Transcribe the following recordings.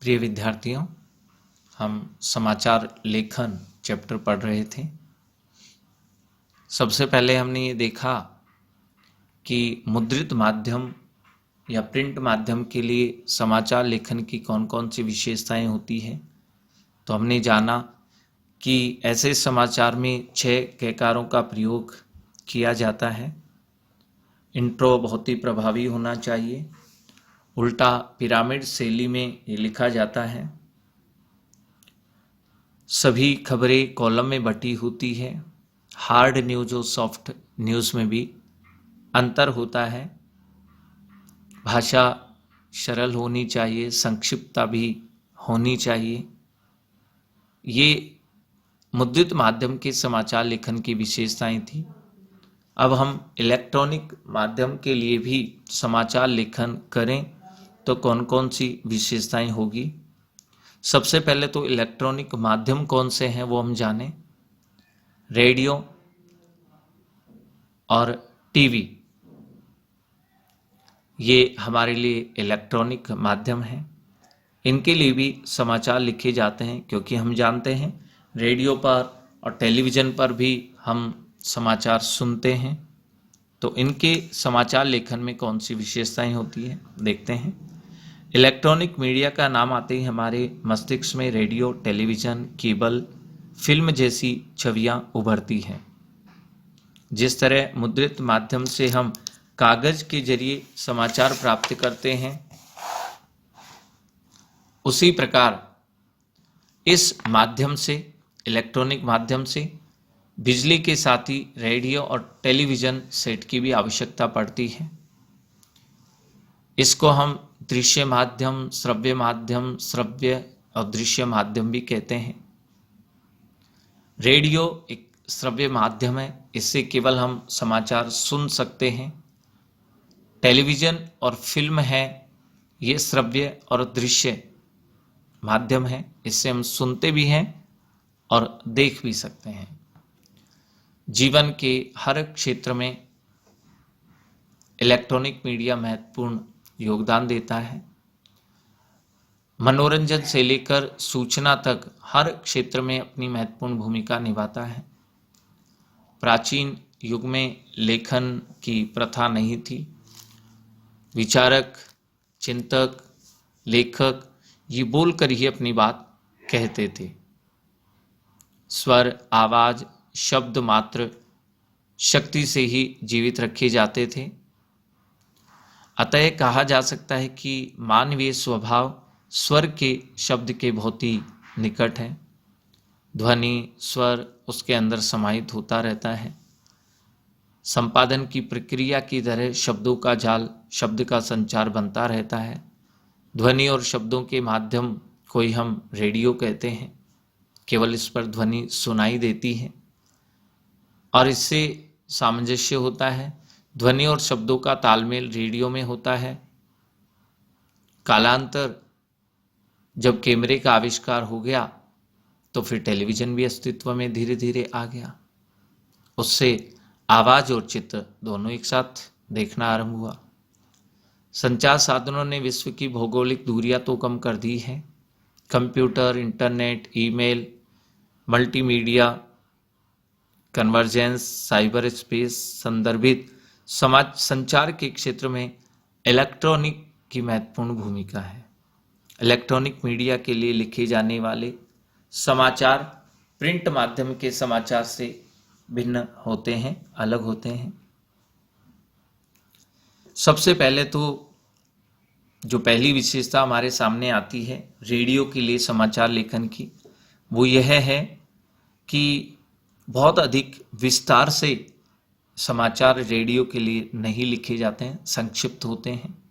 प्रिय विद्यार्थियों, हम समाचार लेखन चैप्टर पढ़ रहे थे। सबसे पहले हमने ये देखा कि मुद्रित माध्यम या प्रिंट माध्यम के लिए समाचार लेखन की कौन कौन सी विशेषताएं होती हैं। तो हमने जाना कि ऐसे समाचार में 6 कयकारों का प्रयोग किया जाता है। इंट्रो बहुत ही प्रभावी होना चाहिए। उल्टा पिरामिड शैली में ये लिखा जाता है। सभी खबरें कॉलम में बटी होती है। हार्ड न्यूज़ और सॉफ्ट न्यूज़ में भी अंतर होता है। भाषा सरल होनी चाहिए, संक्षिप्तता भी होनी चाहिए। ये मुद्रित माध्यम के समाचार लेखन की विशेषताएं थी। अब हम इलेक्ट्रॉनिक माध्यम के लिए भी समाचार लेखन करें तो कौन कौन सी विशेषताएं होगी। सबसे पहले तो इलेक्ट्रॉनिक माध्यम कौन से हैं वो हम जानें। रेडियो और टीवी ये हमारे लिए इलेक्ट्रॉनिक माध्यम हैं। इनके लिए भी समाचार लिखे जाते हैं, क्योंकि हम जानते हैं रेडियो पर और टेलीविज़न पर भी हम समाचार सुनते हैं। तो इनके समाचार लेखन में कौन सी विशेषताएं होती है देखते हैं। इलेक्ट्रॉनिक मीडिया का नाम आते ही हमारे मस्तिष्क में रेडियो, टेलीविज़न, केबल, फिल्म जैसी छवियां उभरती हैं। जिस तरह मुद्रित माध्यम से हम कागज़ के जरिए समाचार प्राप्त करते हैं, उसी प्रकार इस माध्यम से, इलेक्ट्रॉनिक माध्यम से बिजली के साथ ही रेडियो और टेलीविज़न सेट की भी आवश्यकता पड़ती है। इसको हम दृश्य माध्यम, श्रव्य माध्यम, श्रव्य और दृश्य माध्यम भी कहते हैं। रेडियो एक श्रव्य माध्यम है, इससे केवल हम समाचार सुन सकते हैं। टेलीविज़न और फिल्म है, ये श्रव्य और दृश्य माध्यम है, इससे हम सुनते भी हैं और देख भी सकते हैं। जीवन के हर क्षेत्र में इलेक्ट्रॉनिक मीडिया महत्वपूर्ण योगदान देता है। मनोरंजन से लेकर सूचना तक हर क्षेत्र में अपनी महत्वपूर्ण भूमिका निभाता है। प्राचीन युग में लेखन की प्रथा नहीं थी। विचारक, चिंतक, लेखक ये बोलकर ही अपनी बात कहते थे। स्वर, आवाज, शब्द मात्र शक्ति से ही जीवित रखे जाते थे। अतः कहा जा सकता है कि मानवीय स्वभाव स्वर के शब्द के बहुत ही निकट है। ध्वनि, स्वर उसके अंदर समाहित होता रहता है। संपादन की प्रक्रिया की तरह शब्दों का जाल, शब्द का संचार बनता रहता है। ध्वनि और शब्दों के माध्यम को ही हम रेडियो कहते हैं। केवल इस पर ध्वनि सुनाई देती है और इससे सामंजस्य होता है। ध्वनि और शब्दों का तालमेल रेडियो में होता है। कालांतर जब कैमरे का आविष्कार हो गया तो फिर टेलीविज़न भी अस्तित्व में धीरे धीरे आ गया। उससे आवाज़ और चित्र दोनों एक साथ देखना आरंभ हुआ। संचार साधनों ने विश्व की भौगोलिक दूरियां तो कम कर दी हैं। Computer, internet, email, multimedia, convergence, cyber space, संदर्भित समाज संचार के क्षेत्र में इलेक्ट्रॉनिक की महत्वपूर्ण भूमिका है। इलेक्ट्रॉनिक मीडिया के लिए लिखे जाने वाले समाचार प्रिंट माध्यम के समाचार से भिन्न होते हैं, अलग होते हैं। सबसे पहले तो जो पहली विशेषता हमारे सामने आती है रेडियो के लिए समाचार लेखन की, वो यह है कि बहुत अधिक विस्तार से समाचार रेडियो के लिए नहीं लिखे जाते हैं, संक्षिप्त होते हैं।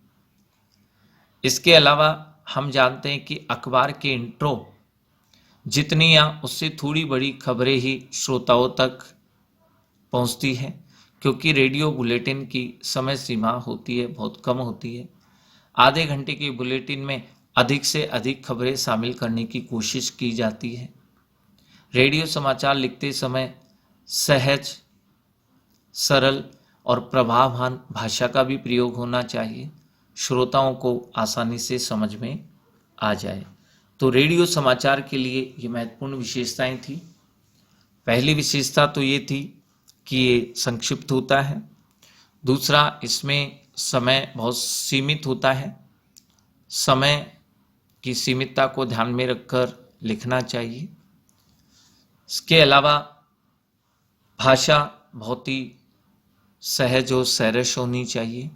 इसके अलावा हम जानते हैं कि अखबार के इंट्रो जितनी या उससे थोड़ी बड़ी खबरें ही श्रोताओं तक पहुंचती हैं, क्योंकि रेडियो बुलेटिन की समय सीमा होती है, बहुत कम होती है। आधे घंटे के बुलेटिन में अधिक से अधिक खबरें शामिल करने की कोशिश की जाती है। रेडियो समाचार लिखते समय सहज, सरल और प्रभाववान भाषा का भी प्रयोग होना चाहिए, श्रोताओं को आसानी से समझ में आ जाए। तो रेडियो समाचार के लिए ये महत्वपूर्ण विशेषताएं थी। पहली विशेषता तो ये थी कि ये संक्षिप्त होता है। दूसरा, इसमें समय बहुत सीमित होता है। समय की सीमितता को ध्यान में रखकर लिखना चाहिए। इसके अलावा भाषा बहुत ही सहज और सरस होनी चाहिए।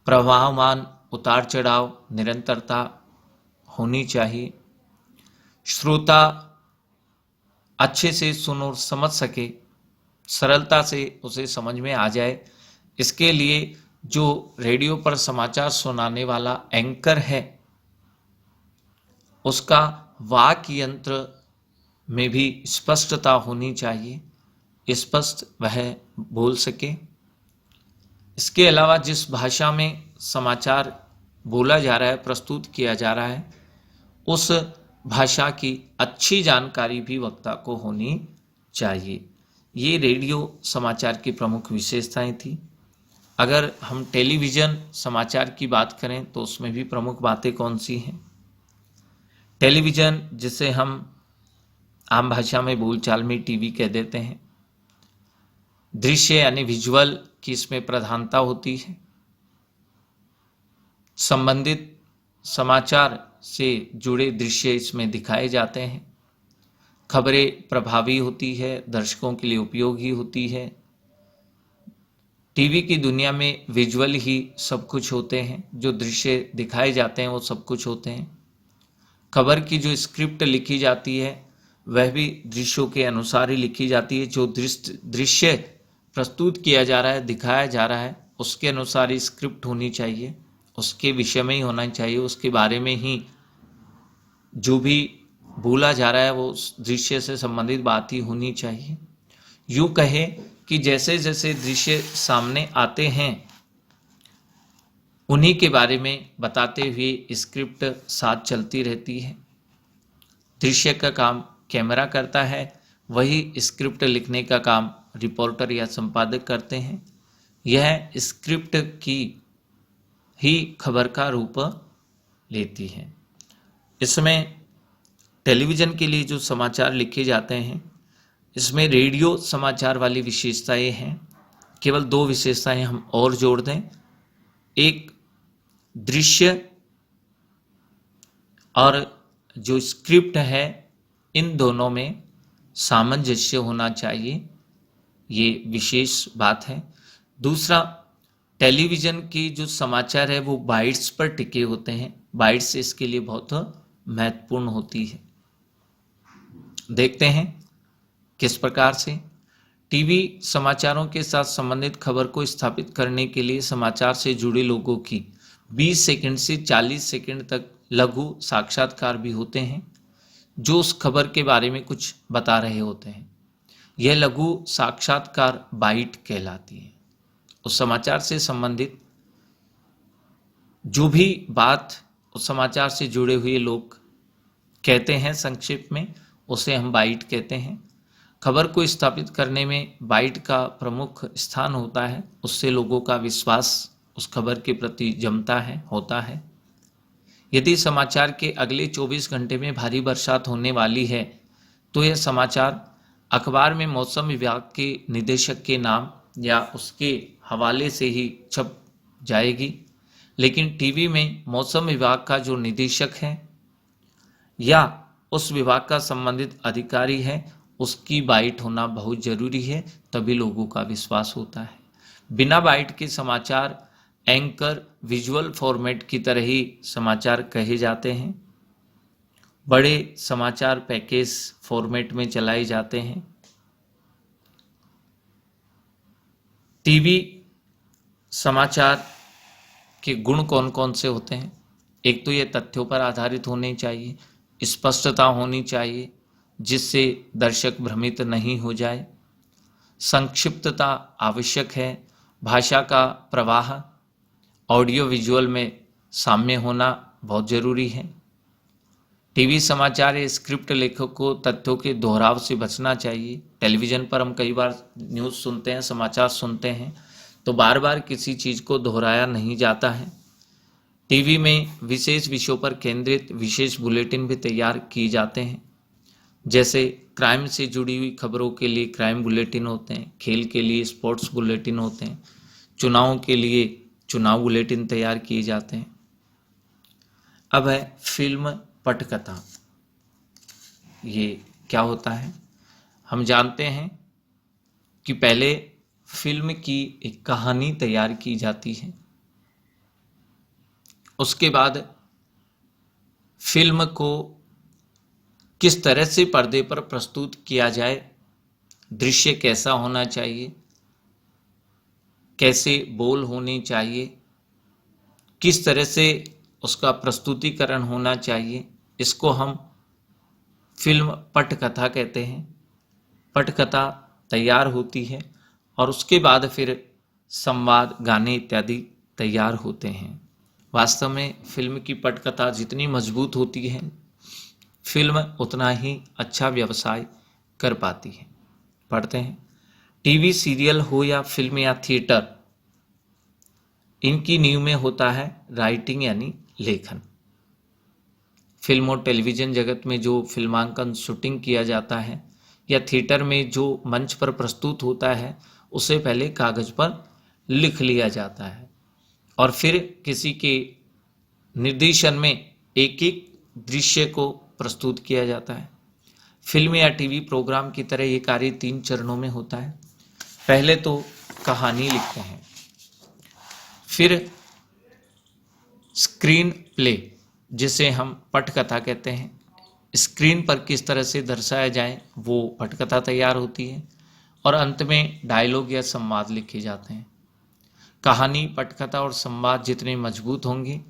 प्रवाहमान, उतार चढ़ाव, निरंतरता होनी चाहिए। श्रोता अच्छे से सुन और समझ सके, सरलता से उसे समझ में आ जाए, इसके लिए जो रेडियो पर समाचार सुनाने वाला एंकर है उसका वाक्य यंत्र में भी स्पष्टता होनी चाहिए, स्पष्ट वह बोल सके। इसके अलावा जिस भाषा में समाचार बोला जा रहा है, प्रस्तुत किया जा रहा है, उस भाषा की अच्छी जानकारी भी वक्ता को होनी चाहिए। ये रेडियो समाचार की प्रमुख विशेषताएं थी। अगर हम टेलीविज़न समाचार की बात करें तो उसमें भी प्रमुख बातें कौन सी हैं? टेलीविज़न, जिसे हम आम भाषा में बोलचाल में टीवी कह देते हैं, दृश्य यानी विजुअल की इसमें प्रधानता होती है। संबंधित समाचार से जुड़े दृश्य इसमें दिखाए जाते हैं। खबरें प्रभावी होती है, दर्शकों के लिए उपयोगी होती है। टीवी की दुनिया में विजुअल ही सब कुछ होते हैं, जो दृश्य दिखाए जाते हैं वो सब कुछ होते हैं। खबर की जो स्क्रिप्ट लिखी जाती है वह भी दृश्यों के अनुसार ही लिखी जाती है। जो दृश्य प्रस्तुत किया जा रहा है, दिखाया जा रहा है, उसके अनुसार ही स्क्रिप्ट होनी चाहिए, उसके विषय में ही होना चाहिए, उसके बारे में ही जो भी बोला जा रहा है वो उस दृश्य से संबंधित बात ही होनी चाहिए। यूँ कहे कि जैसे जैसे दृश्य सामने आते हैं उन्हीं के बारे में बताते हुए स्क्रिप्ट साथ चलती रहती है। दृश्य का काम कैमरा करता है, वही स्क्रिप्ट लिखने का काम रिपोर्टर या संपादक करते हैं। यह स्क्रिप्ट की ही खबर का रूप लेती है। इसमें टेलीविज़न के लिए जो समाचार लिखे जाते हैं, इसमें रेडियो समाचार वाली विशेषताएं हैं। केवल दो विशेषताएं हम और जोड़ दें। एक, दृश्य और जो स्क्रिप्ट है, इन दोनों में सामंजस्य होना चाहिए, ये विशेष बात है। दूसरा, टेलीविज़न की जो समाचार है वो बाइट्स पर टिके होते हैं। बाइट्स इसके लिए बहुत महत्वपूर्ण होती है। देखते हैं किस प्रकार से टीवी समाचारों के साथ संबंधित खबर को स्थापित करने के लिए समाचार से जुड़े लोगों की 20 सेकंड से 40 सेकंड तक लघु साक्षात्कार भी होते हैं, जो उस खबर के बारे में कुछ बता रहे होते हैं। यह लघु साक्षात्कार बाइट कहलाती है। उस समाचार से संबंधित जो भी बात उस समाचार से जुड़े हुए लोग कहते हैं संक्षिप्त में, उसे हम बाइट कहते हैं। खबर को स्थापित करने में बाइट का प्रमुख स्थान होता है। उससे लोगों का विश्वास उस खबर के प्रति जमता है, होता है। यदि समाचार के अगले 24 घंटे में भारी बरसात होने वाली है तो यह समाचार अखबार में मौसम विभाग के निदेशक के नाम या उसके हवाले से ही छप जाएगी, लेकिन टीवी में मौसम विभाग का जो निदेशक है या उस विभाग का संबंधित अधिकारी है, उसकी बाइट होना बहुत जरूरी है, तभी लोगों का विश्वास होता है। बिना बाइट के समाचार एंकर विजुअल फॉर्मेट की तरह ही समाचार कहे जाते हैं। बड़े समाचार पैकेज फॉर्मेट में चलाए जाते हैं। टीवी समाचार के गुण कौन कौन से होते हैं? एक तो ये तथ्यों पर आधारित होने चाहिए, स्पष्टता होनी चाहिए जिससे दर्शक भ्रमित नहीं हो जाए, संक्षिप्तता आवश्यक है, भाषा का प्रवाह ऑडियो विजुअल में साम्य होना बहुत ज़रूरी है। टीवी समाचार या स्क्रिप्ट लेखक को तथ्यों के दोहराव से बचना चाहिए। टेलीविज़न पर हम कई बार न्यूज़ सुनते हैं, समाचार सुनते हैं, तो बार बार किसी चीज़ को दोहराया नहीं जाता है। टीवी में विशेष विषयों पर केंद्रित विशेष बुलेटिन भी तैयार किए जाते हैं। जैसे क्राइम से जुड़ी हुई खबरों के लिए क्राइम बुलेटिन होते हैं, खेल के लिए स्पोर्ट्स बुलेटिन होते हैं, चुनाव के लिए चुनाव बुलेटिन तैयार किए जाते हैं। अब है फिल्म पटकथा। ये क्या होता है? हम जानते हैं कि पहले फिल्म की एक कहानी तैयार की जाती है, उसके बाद फिल्म को किस तरह से पर्दे पर प्रस्तुत किया जाए, दृश्य कैसा होना चाहिए, कैसे बोल होने चाहिए, किस तरह से उसका प्रस्तुतिकरण होना चाहिए, इसको हम फिल्म पटकथा कहते हैं। पटकथा तैयार होती है और उसके बाद फिर संवाद, गाने इत्यादि तैयार होते हैं। वास्तव में फिल्म की पटकथा जितनी मजबूत होती है, फिल्म उतना ही अच्छा व्यवसाय कर पाती है। पढ़ते हैं, टीवी सीरियल हो या फिल्म या थिएटर, इनकी नींव में होता है राइटिंग यानी लेखन। फिल्म और टेलीविज़न जगत में जो फिल्मांकन शूटिंग किया जाता है या थिएटर में जो मंच पर प्रस्तुत होता है, उसे पहले कागज पर लिख लिया जाता है और फिर किसी के निर्देशन में एक एक दृश्य को प्रस्तुत किया जाता है। फिल्म या टीवी प्रोग्राम की तरह ये कार्य 3 चरणों में होता है। पहले तो कहानी लिखते हैं, फिर स्क्रीन प्ले जिसे हम पटकथा कहते हैं, स्क्रीन पर किस तरह से दर्शाया जाए वो पटकथा तैयार होती है, और अंत में डायलॉग या संवाद लिखे जाते हैं। कहानी, पटकथा और संवाद जितने मजबूत होंगे,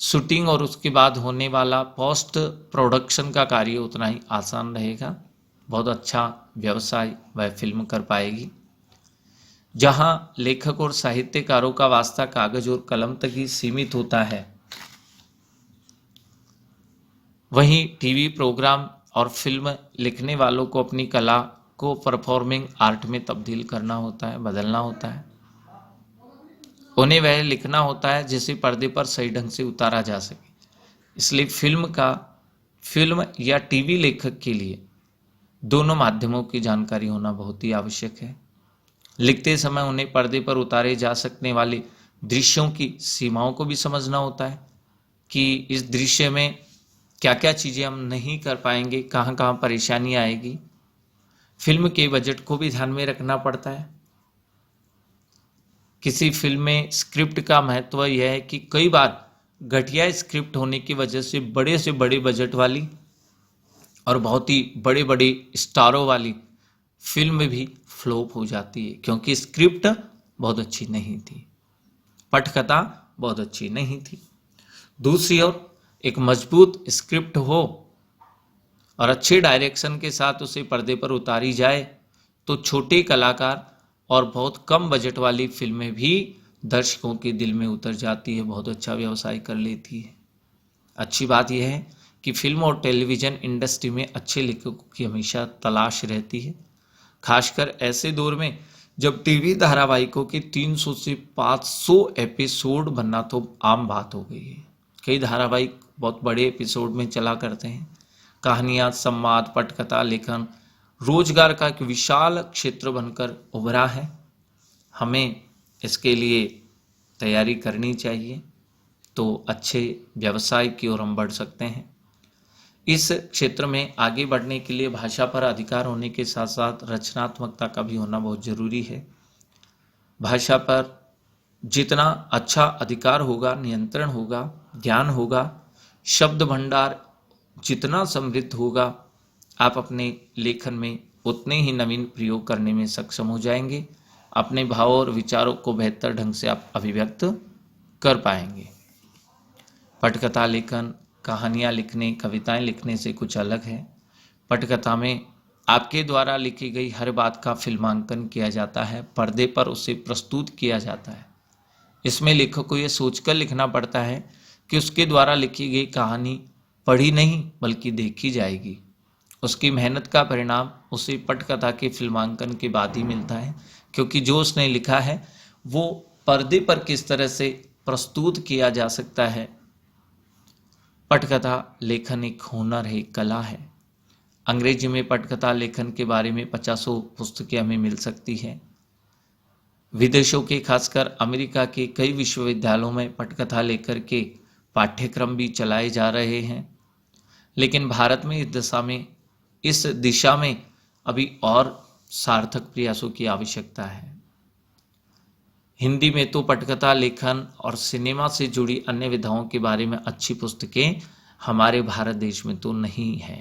शूटिंग और उसके बाद होने वाला पोस्ट प्रोडक्शन का कार्य उतना ही आसान रहेगा। बहुत अच्छा व्यवसाय वह फिल्म कर पाएगी। जहां लेखक और साहित्यकारों का वास्ता कागज और कलम तक ही सीमित होता है, वहीं टीवी प्रोग्राम और फिल्म लिखने वालों को अपनी कला को परफॉर्मिंग आर्ट में तब्दील करना होता है, बदलना होता है। उन्हें वह लिखना होता है जिसे पर्दे पर सही ढंग से उतारा जा सके। इसलिए फिल्म या टीवी लेखक के लिए दोनों माध्यमों की जानकारी होना बहुत ही आवश्यक है। लिखते समय उन्हें पर्दे पर उतारे जा सकने वाले दृश्यों की सीमाओं को भी समझना होता है कि इस दृश्य में क्या क्या चीज़ें हम नहीं कर पाएंगे, कहाँ कहाँ परेशानी आएगी। फिल्म के बजट को भी ध्यान में रखना पड़ता है। किसी फिल्म में स्क्रिप्ट का महत्व यह है कि कई बार घटिया स्क्रिप्ट होने की वजह से बड़े बजट वाली और बहुत ही बड़े बड़े स्टारों वाली फिल्म भी फ्लॉप हो जाती है, क्योंकि स्क्रिप्ट बहुत अच्छी नहीं थी, पटकथा बहुत अच्छी नहीं थी। दूसरी ओर एक मजबूत स्क्रिप्ट हो और अच्छे डायरेक्शन के साथ उसे पर्दे पर उतारी जाए तो छोटे कलाकार और बहुत कम बजट वाली फिल्में भी दर्शकों के दिल में उतर जाती है, बहुत अच्छा व्यवसाय कर लेती है। अच्छी बात यह है कि फिल्म और टेलीविज़न इंडस्ट्री में अच्छे लेखकों की हमेशा तलाश रहती है, खासकर ऐसे दौर में जब टीवी धारावाहिकों के 300 से 500 एपिसोड बनना तो आम बात हो गई है। कई धारावाहिक बहुत बड़े एपिसोड में चला करते हैं। कहानियाँ, संवाद, पटकथा लेखन रोजगार का एक विशाल क्षेत्र बनकर उभरा है। हमें इसके लिए तैयारी करनी चाहिए तो अच्छे व्यवसाय की ओर हम बढ़ सकते हैं। इस क्षेत्र में आगे बढ़ने के लिए भाषा पर अधिकार होने के साथ साथ रचनात्मकता का भी होना बहुत जरूरी है। भाषा पर जितना अच्छा अधिकार होगा, नियंत्रण होगा, ज्ञान होगा, शब्द भंडार जितना समृद्ध होगा, आप अपने लेखन में उतने ही नवीन प्रयोग करने में सक्षम हो जाएंगे। अपने भावों और विचारों को बेहतर ढंग से आप अभिव्यक्त कर पाएंगे। पटकथा लेखन कहानियाँ लिखने, कविताएं लिखने से कुछ अलग है। पटकथा में आपके द्वारा लिखी गई हर बात का फिल्मांकन किया जाता है, पर्दे पर उसे प्रस्तुत किया जाता है। इसमें लेखक को यह सोचकर लिखना पड़ता है कि उसके द्वारा लिखी गई कहानी पढ़ी नहीं बल्कि देखी जाएगी। उसकी मेहनत का परिणाम उसे पटकथा के फिल्मांकन के बाद ही मिलता है, क्योंकि जो उसने लिखा है वो पर्दे पर किस तरह से प्रस्तुत किया जा सकता है। पटकथा लेखन एक हुनर है, एक कला है। अंग्रेजी में पटकथा लेखन के बारे में 50 पुस्तकें हमें मिल सकती हैं। विदेशों के, खासकर अमेरिका के कई विश्वविद्यालयों में पटकथा लेकर के पाठ्यक्रम भी चलाए जा रहे हैं। लेकिन भारत में इस दिशा में अभी और सार्थक प्रयासों की आवश्यकता है। हिंदी में तो पटकथा लेखन और सिनेमा से जुड़ी अन्य विधाओं के बारे में अच्छी पुस्तकें हमारे भारत देश में तो नहीं है।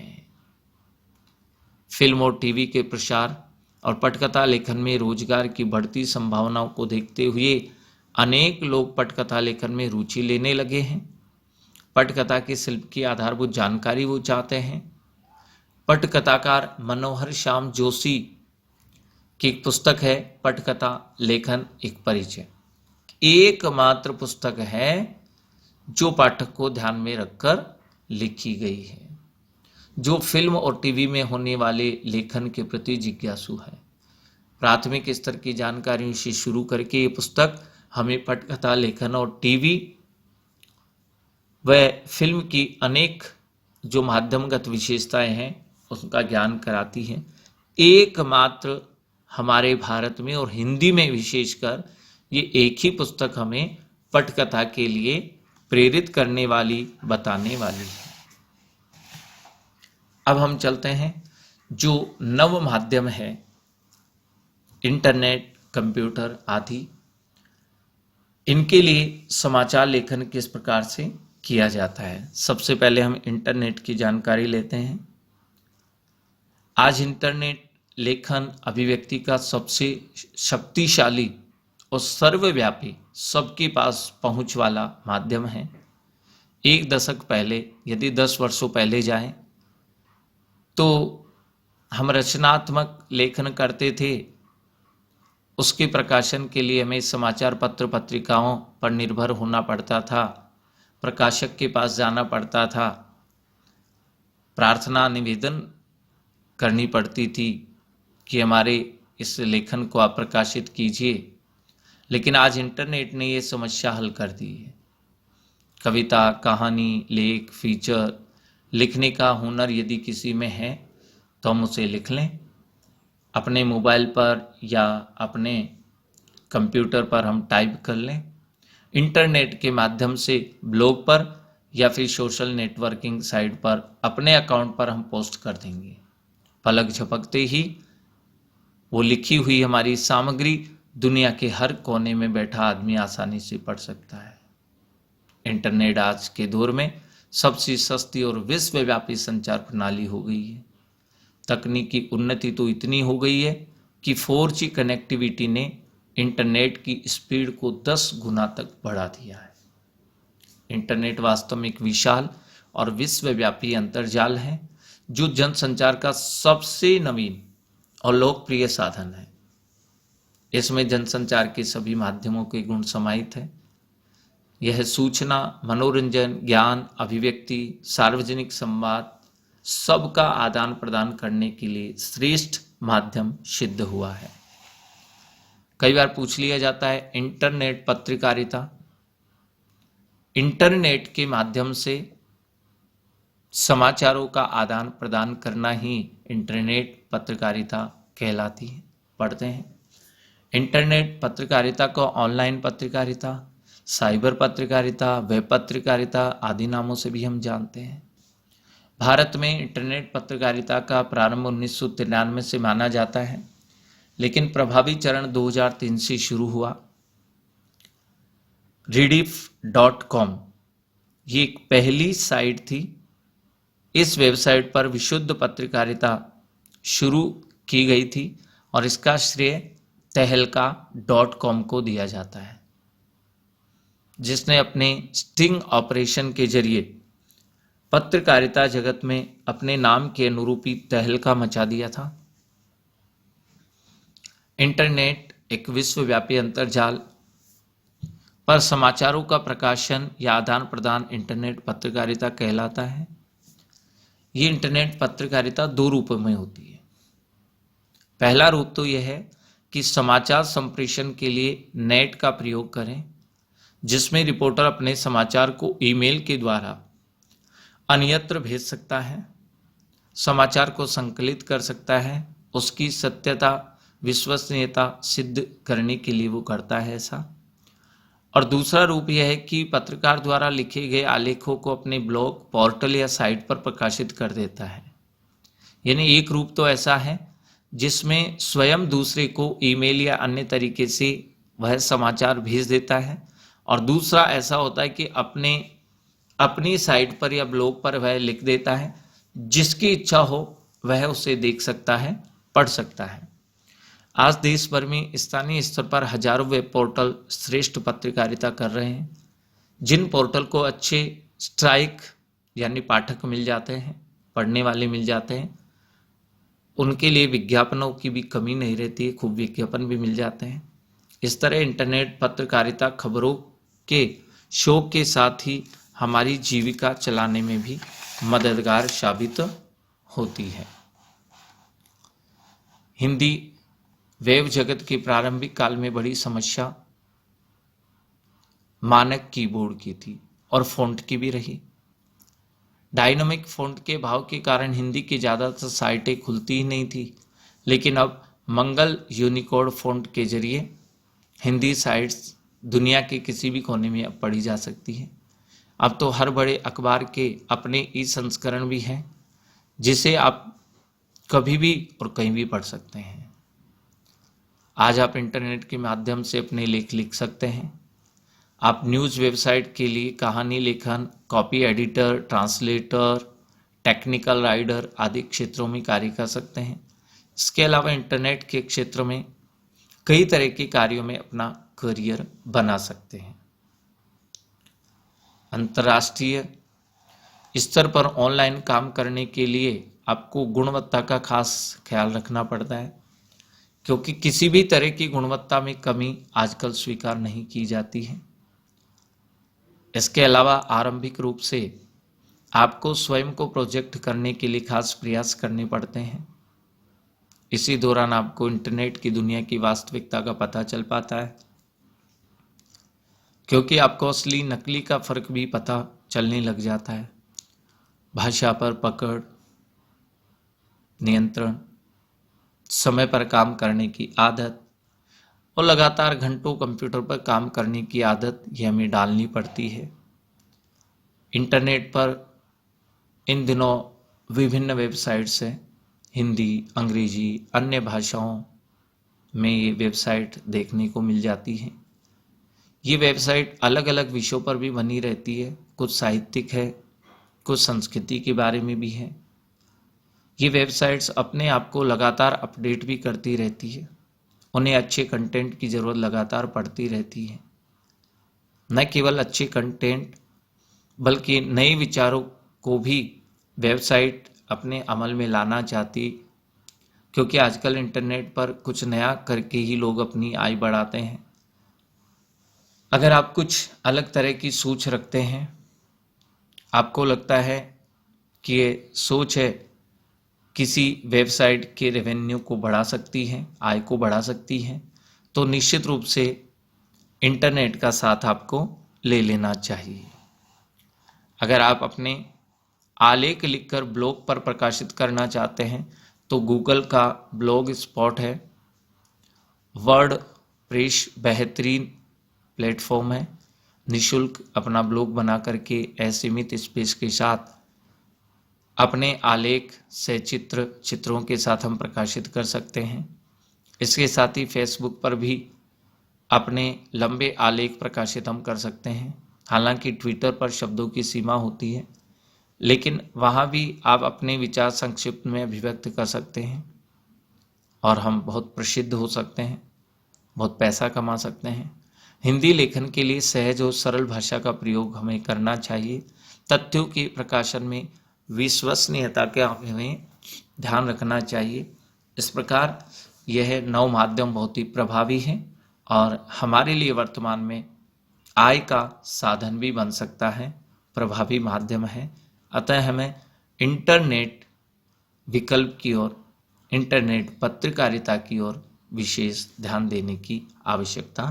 फिल्म और टीवी के प्रसार और पटकथा लेखन में रोजगार की बढ़ती संभावनाओं को देखते हुए अनेक लोग पटकथा लेखन में रुचि लेने लगे हैं। पटकथा के शिल्प की आधारभूत जानकारी वो चाहते हैं। पटकथाकार मनोहर श्याम जोशी की एक पुस्तक है पटकथा लेखन एक परिचय। एकमात्र पुस्तक है जो पाठक को ध्यान में रखकर लिखी गई है, जो फिल्म और टीवी में होने वाले लेखन के प्रति जिज्ञासु है। प्राथमिक स्तर की जानकारियों से शुरू करके ये पुस्तक हमें पटकथा लेखन और टीवी व फिल्म की अनेक जो माध्यमगत विशेषताएं हैं उसका ज्ञान कराती है। एकमात्र हमारे भारत में और हिंदी में विशेषकर ये एक ही पुस्तक हमें पटकथा के लिए प्रेरित करने वाली, बताने वाली है। अब हम चलते हैं जो नव माध्यम है, इंटरनेट, कंप्यूटर आदि, इनके लिए समाचार लेखन किस प्रकार से किया जाता है। सबसे पहले हम इंटरनेट की जानकारी लेते हैं। आज इंटरनेट लेखन अभिव्यक्ति का सबसे शक्तिशाली और सर्वव्यापी, सबके पास पहुंच वाला माध्यम है। एक दशक पहले, यदि 10 वर्षों पहले जाएं तो हम रचनात्मक लेखन करते थे। उसके प्रकाशन के लिए हमें समाचार पत्र पत्रिकाओं पर निर्भर होना पड़ता था, प्रकाशक के पास जाना पड़ता था, प्रार्थना निवेदन करनी पड़ती थी कि हमारे इस लेखन को आप प्रकाशित कीजिए। लेकिन आज इंटरनेट ने ये समस्या हल कर दी है। कविता, कहानी, लेख, फीचर लिखने का हुनर यदि किसी में है तो हम उसे लिख लें। अपने मोबाइल पर या अपने कंप्यूटर पर हम टाइप कर लें। इंटरनेट के माध्यम से ब्लॉग पर या फिर सोशल नेटवर्किंग साइट पर अपने अकाउंट पर हम पोस्ट कर देंगे। पलक झपकते ही वो लिखी हुई हमारी सामग्री दुनिया के हर कोने में बैठा आदमी आसानी से पढ़ सकता है। इंटरनेट आज के दौर में सबसे सस्ती और विश्वव्यापी संचार प्रणाली हो गई है। तकनीकी उन्नति तो इतनी हो गई है कि 4G कनेक्टिविटी ने इंटरनेट की स्पीड को 10 गुना तक बढ़ा दिया है। इंटरनेट वास्तव में एक विशाल और विश्वव्यापी अंतर्जाल है जो जनसंचार का सबसे नवीन और लोकप्रिय साधन है। इसमें जनसंचार के सभी माध्यमों के गुण समाहित है। यह सूचना, मनोरंजन, ज्ञान, अभिव्यक्ति, सार्वजनिक संवाद सबका आदान प्रदान करने के लिए श्रेष्ठ माध्यम सिद्ध हुआ है। कई बार पूछ लिया जाता है इंटरनेट पत्रकारिता। इंटरनेट के माध्यम से समाचारों का आदान प्रदान करना ही इंटरनेट पत्रकारिता कहलाती है। पढ़ते हैं इंटरनेट पत्रकारिता को ऑनलाइन पत्रकारिता, साइबर पत्रकारिता, वेब पत्रकारिता आदि नामों से भी हम जानते हैं। भारत में इंटरनेट पत्रकारिता का प्रारंभ 1993 से माना जाता है, लेकिन प्रभावी चरण 2003 से शुरू हुआ। rediff.com ये एक पहली साइट थी। इस वेबसाइट पर विशुद्ध पत्रकारिता शुरू की गई थी और इसका श्रेय तहलका.com को दिया जाता है, जिसने अपने स्टिंग ऑपरेशन के जरिए पत्रकारिता जगत में अपने नाम के अनुरूपी तहलका मचा दिया था। इंटरनेट एक विश्वव्यापी अंतर्जाल पर समाचारों का प्रकाशन या आदान प्रदान इंटरनेट पत्रकारिता कहलाता है। ये इंटरनेट पत्रकारिता 2 रूपों में होती है। पहला रूप तो यह है कि समाचार संप्रेषण के लिए नेट का प्रयोग करें, जिसमें रिपोर्टर अपने समाचार को ईमेल के द्वारा अन्यत्र भेज सकता है, समाचार को संकलित कर सकता है, उसकी सत्यता विश्वसनीयता सिद्ध करने के लिए वो करता है ऐसा। और दूसरा रूप यह है कि पत्रकार द्वारा लिखे गए आलेखों को अपने ब्लॉग, पोर्टल या साइट पर प्रकाशित कर देता है। यानी एक रूप तो ऐसा है जिसमें स्वयं दूसरे को ईमेल या अन्य तरीके से वह समाचार भेज देता है, और दूसरा ऐसा होता है कि अपनी साइट पर या ब्लॉग पर वह लिख देता है, जिसकी इच्छा हो वह उसे देख सकता है, पढ़ सकता है। आज देश भर में स्थानीय स्तर पर हजारों वेब पोर्टल श्रेष्ठ पत्रकारिता कर रहे हैं। जिन पोर्टल को अच्छे स्ट्राइक यानी पाठक मिल जाते हैं, पढ़ने वाले मिल जाते हैं, उनके लिए विज्ञापनों की भी कमी नहीं रहती है, खूब विज्ञापन भी मिल जाते हैं। इस तरह इंटरनेट पत्रकारिता खबरों के शौक के साथ ही हमारी जीविका चलाने में भी मददगार साबित होती है। हिंदी वेब जगत के प्रारंभिक काल में बड़ी समस्या मानक कीबोर्ड की थी और फ़ॉन्ट की भी रही। डायनामिक फ़ॉन्ट के भाव के कारण हिंदी की ज़्यादातर साइटें खुलती ही नहीं थी, लेकिन अब मंगल यूनिकोड फ़ॉन्ट के जरिए हिंदी साइट्स दुनिया के किसी भी कोने में अब पढ़ी जा सकती है। अब तो हर बड़े अखबार के अपने ई संस्करण भी हैं, जिसे आप कभी भी और कहीं भी पढ़ सकते हैं। आज आप इंटरनेट के माध्यम से अपने लेख लिख सकते हैं। आप न्यूज़ वेबसाइट के लिए कहानी लेखन, copy editor, translator, technical writer आदि क्षेत्रों में कार्य कर सकते हैं। इसके अलावा इंटरनेट के क्षेत्र में कई तरह के कार्यों में अपना करियर बना सकते हैं। अंतर्राष्ट्रीय स्तर पर ऑनलाइन काम करने के लिए आपको गुणवत्ता का खास ख्याल रखना पड़ता है, क्योंकि किसी भी तरह की गुणवत्ता में कमी आजकल स्वीकार नहीं की जाती है। इसके अलावा आरंभिक रूप से आपको स्वयं को प्रोजेक्ट करने के लिए खास प्रयास करने पड़ते हैं। इसी दौरान आपको इंटरनेट की दुनिया की वास्तविकता का पता चल पाता है, क्योंकि आपको असली नकली का फर्क भी पता चलने लग जाता है। भाषा पर पकड़, नियंत्रण, समय पर काम करने की आदत और लगातार घंटों कंप्यूटर पर काम करने की आदत ये हमें डालनी पड़ती है। इंटरनेट पर इन दिनों विभिन्न वेबसाइट्स हैं, हिंदी, अंग्रेजी, अन्य भाषाओं में ये वेबसाइट देखने को मिल जाती हैं। ये वेबसाइट अलग अलग विषयों पर भी बनी रहती है, कुछ साहित्यिक है, कुछ संस्कृति के बारे में भी है। ये वेबसाइट्स अपने आप को लगातार अपडेट भी करती रहती है, उन्हें अच्छे कंटेंट की ज़रूरत लगातार पड़ती रहती है। न केवल अच्छे कंटेंट बल्कि नए विचारों को भी वेबसाइट अपने अमल में लाना चाहती, क्योंकि आजकल इंटरनेट पर कुछ नया करके ही लोग अपनी आय बढ़ाते हैं। अगर आप कुछ अलग तरह की सोच रखते हैं, आपको लगता है कि ये सोच है किसी वेबसाइट के रेवेन्यू को बढ़ा सकती है, आय को बढ़ा सकती है, तो निश्चित रूप से इंटरनेट का साथ आपको ले लेना चाहिए। अगर आप अपने आलेख लिखकर ब्लॉग पर प्रकाशित करना चाहते हैं तो गूगल का ब्लॉग स्पॉट है, वर्ड प्रेस बेहतरीन प्लेटफॉर्म है। निशुल्क अपना ब्लॉग बना करके असीमित स्पेस के साथ अपने आलेख से चित्रों के साथ हम प्रकाशित कर सकते हैं। इसके साथ ही फेसबुक पर भी अपने लंबे आलेख प्रकाशित हम कर सकते हैं। हालांकि ट्विटर पर शब्दों की सीमा होती है, लेकिन वहाँ भी आप अपने विचार संक्षिप्त में अभिव्यक्त कर सकते हैं और हम बहुत प्रसिद्ध हो सकते हैं, बहुत पैसा कमा सकते हैं। हिंदी लेखन के लिए सहज और सरल भाषा का प्रयोग हमें करना चाहिए। तथ्यों के प्रकाशन में विश्वसनीयता का हमें ध्यान रखना चाहिए। इस प्रकार यह नव माध्यम बहुत ही प्रभावी है और हमारे लिए वर्तमान में आय का साधन भी बन सकता है, प्रभावी माध्यम है। अतः हमें इंटरनेट विकल्प की ओर, इंटरनेट पत्रकारिता की ओर विशेष ध्यान देने की आवश्यकता